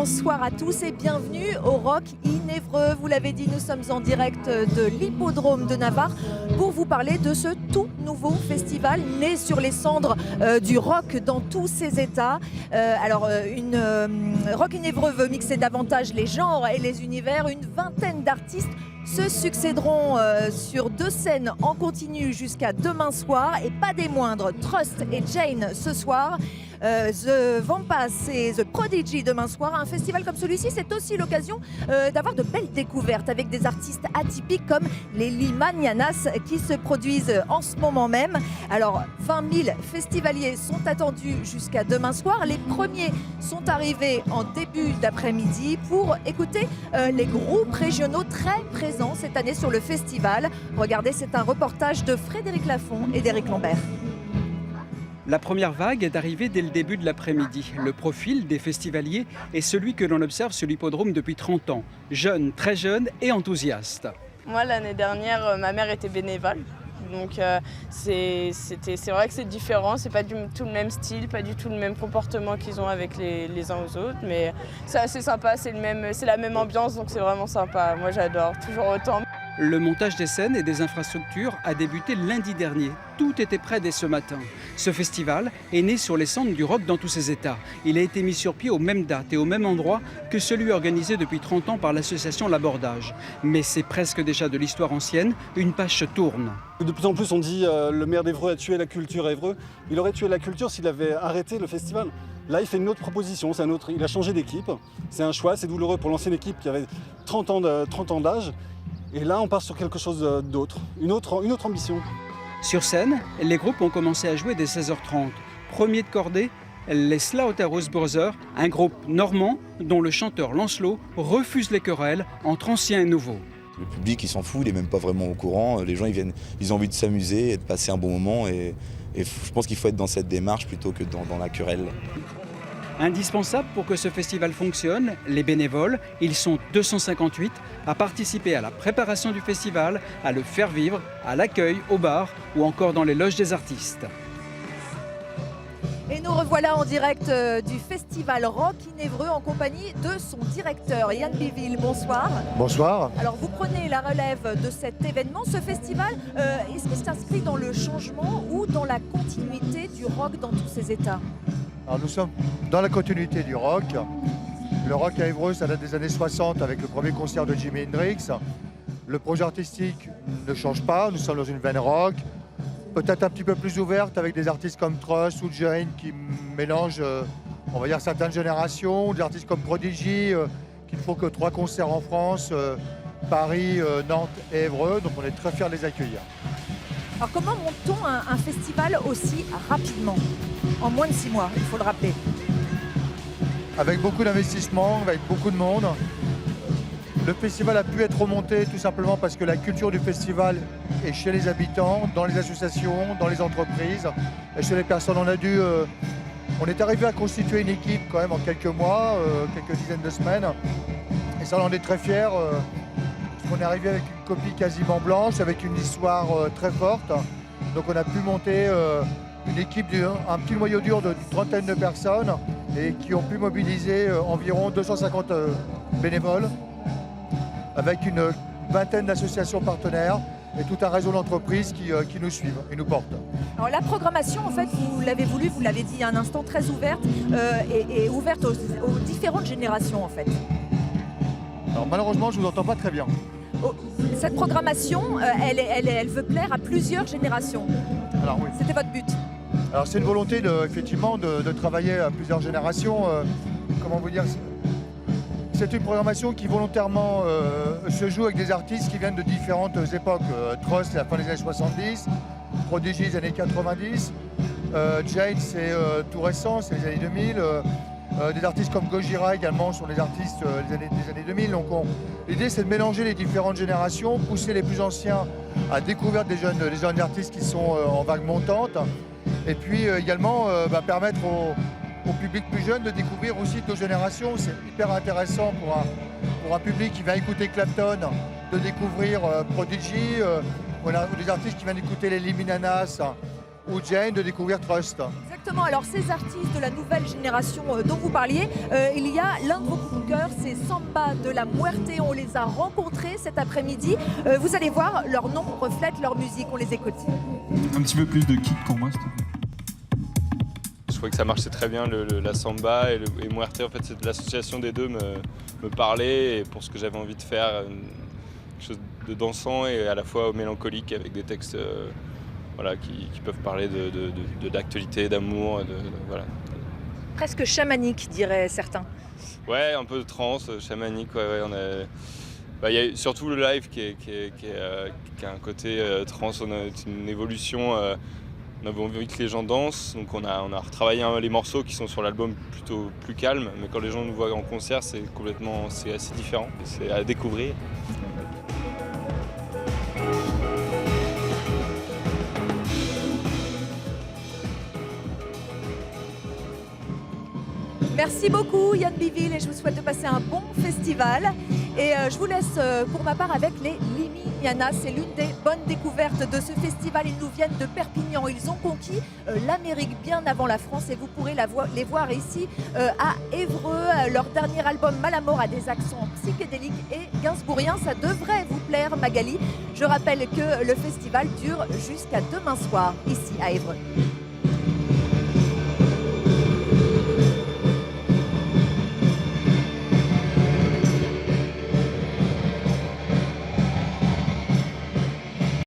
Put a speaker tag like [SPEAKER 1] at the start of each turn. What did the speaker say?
[SPEAKER 1] bonsoir à tous et bienvenue au Rock in Évreux. Vous l'avez dit, nous sommes en direct de l'Hippodrome de Navarre pour vous parler de ce tout nouveau festival né sur les cendres du rock dans tous ses états. Rock in Évreux veut mixer davantage les genres et les univers. Une vingtaine d'artistes se succéderont sur 2 scènes en continu jusqu'à demain soir, et pas des moindres, Trust et Jane ce soir, The Vampas et The Prodigy demain soir. Un festival comme celui-ci, c'est aussi l'occasion d'avoir de belles découvertes avec des artistes atypiques comme les Limanianas qui se produisent en ce moment même. Alors 20 000 festivaliers sont attendus jusqu'à demain soir. Les premiers sont arrivés en début d'après-midi pour écouter les groupes régionaux très présents cette année sur le festival. Regardez, c'est un reportage de Frédéric Lafont et d'Éric Lambert.
[SPEAKER 2] La première vague est arrivée dès le début de l'après-midi. Le profil des festivaliers est celui que l'on observe sur l'hippodrome depuis 30 ans. Jeunes, très jeunes et enthousiastes.
[SPEAKER 3] Moi, l'année dernière, ma mère était bénévole. Donc c'est vrai que c'est différent, c'est pas du tout le même style, pas du tout le même comportement qu'ils ont avec les uns aux autres. Mais c'est assez sympa, c'est la même ambiance, donc c'est vraiment sympa. Moi j'adore, toujours autant.
[SPEAKER 2] Le montage des scènes et des infrastructures a débuté lundi dernier. Tout était prêt dès ce matin. Ce festival est né sur les cendres du rock dans tous ses états. Il a été mis sur pied aux mêmes dates et au même endroit que celui organisé depuis 30 ans par l'association L'Abordage. Mais c'est presque déjà de l'histoire ancienne, une page se tourne.
[SPEAKER 4] De plus en plus on dit le maire d'Évreux a tué la culture à Évreux. Il aurait tué la culture s'il avait arrêté le festival. Là, il fait une autre proposition, il a changé d'équipe. C'est un choix, c'est douloureux pour l'ancienne équipe qui avait 30 ans d'âge. Et là, on part sur quelque chose d'autre, une autre ambition.
[SPEAKER 2] Sur scène, les groupes ont commencé à jouer dès 16h30. Premier de cordée, les Slaughterhouse Brothers, un groupe normand dont le chanteur Lancelot refuse les querelles entre anciens et nouveaux.
[SPEAKER 5] Le public, il s'en fout, il n'est même pas vraiment au courant. Les gens, ils ont envie de s'amuser et de passer un bon moment. Et je pense qu'il faut être dans cette démarche plutôt que dans la querelle.
[SPEAKER 2] Indispensable pour que ce festival fonctionne, les bénévoles, ils sont 258 à participer à la préparation du festival, à le faire vivre, à l'accueil, au bar ou encore dans les loges des artistes.
[SPEAKER 1] Et nous revoilà en direct du festival Rock in Évreux en compagnie de son directeur Yann Biville. Bonsoir.
[SPEAKER 6] Bonsoir.
[SPEAKER 1] Alors vous prenez la relève de cet événement. Ce festival, est-ce qu'il s'inscrit dans le changement ou dans la continuité du rock dans tous ses états ?
[SPEAKER 6] Alors nous sommes dans la continuité du rock. Le rock à Évreux, ça date des années 60 avec le premier concert de Jimi Hendrix. Le projet artistique ne change pas, nous sommes dans une veine rock, peut-être un petit peu plus ouverte avec des artistes comme Trust ou Jane qui mélangent, on va dire, certaines générations, des artistes comme Prodigy qui ne font que 3 concerts en France, Paris, Nantes et Évreux, donc on est très fiers de les accueillir.
[SPEAKER 1] Alors comment monte-t-on un festival aussi rapidement ? En moins de 6 mois, il faut le rappeler.
[SPEAKER 6] Avec beaucoup d'investissement, avec beaucoup de monde. Le festival a pu être remonté tout simplement parce que la culture du festival est chez les habitants, dans les associations, dans les entreprises et chez les personnes. On est arrivé à constituer une équipe quand même en quelques mois, quelques dizaines de semaines. Et ça, on en est très fiers. On est arrivé avec une copie quasiment blanche, avec une histoire très forte. Donc on a pu monter une équipe, un petit noyau dur d'une trentaine de personnes et qui ont pu mobiliser environ 250 bénévoles avec une vingtaine d'associations partenaires et tout un réseau d'entreprises qui nous suivent et nous portent.
[SPEAKER 1] Alors la programmation, en fait, vous l'avez voulu, vous l'avez dit, un instant très ouverte et ouverte aux différentes générations, en fait.
[SPEAKER 6] Alors malheureusement, je ne vous entends pas très bien.
[SPEAKER 1] Cette programmation, elle veut plaire à plusieurs générations.
[SPEAKER 6] Alors oui.
[SPEAKER 1] C'était votre but.
[SPEAKER 6] Alors c'est une volonté effectivement de travailler à plusieurs générations. Comment vous dire ? C'est une programmation qui volontairement se joue avec des artistes qui viennent de différentes époques. Trust, c'est la fin des années 70, Prodigy, les années 90, Jane, c'est tout récent, c'est les années 2000. Des artistes comme Gojira également sont des artistes des années 2000. Donc l'idée c'est de mélanger les différentes générations, pousser les plus anciens à découvrir des jeunes artistes qui sont en vague montante. Et puis également permettre au public plus jeune de découvrir aussi 2 générations. C'est hyper intéressant pour un public qui vient écouter Clapton, de découvrir Prodigy, ou des artistes qui viennent écouter les Liminianas ou Jane, de découvrir Trust.
[SPEAKER 1] Exactement. Exactement, alors ces artistes de la nouvelle génération dont vous parliez, il y a l'un de vos coups de cœur, c'est Samba de la Muerte. On les a rencontrés cet après-midi. Vous allez voir, leur nom reflète leur musique. On les écoute.
[SPEAKER 7] Un petit peu plus de kick pour moi, s'il te plaît.
[SPEAKER 8] Je trouvais que ça marchait très bien, la samba et Muerte. En fait, c'est l'association des deux me parlait, et pour ce que j'avais envie de faire, quelque chose de dansant et à la fois mélancolique, avec des textes voilà, qui peuvent parler d'actualité, d'amour, voilà.
[SPEAKER 1] Presque chamanique, diraient certains.
[SPEAKER 8] Ouais, un peu de trance, chamanique. Ouais, y a surtout le live qui a un côté trance, c'est une évolution. On avait envie que les gens dansent, donc on a retravaillé les morceaux qui sont sur l'album plutôt plus calmes, mais quand les gens nous voient en concert, c'est assez différent, c'est à découvrir.
[SPEAKER 1] Merci beaucoup Yann Biville et je vous souhaite de passer un bon festival. Et je vous laisse pour ma part avec les Limignana. C'est l'une des bonnes découvertes de ce festival. Ils nous viennent de Perpignan. Ils ont conquis l'Amérique bien avant la France et vous pourrez les voir ici à Évreux. Leur dernier album Malamort a des accents psychédéliques et gainsbourgiens. Ça devrait vous plaire Magali. Je rappelle que le festival dure jusqu'à demain soir ici à Évreux.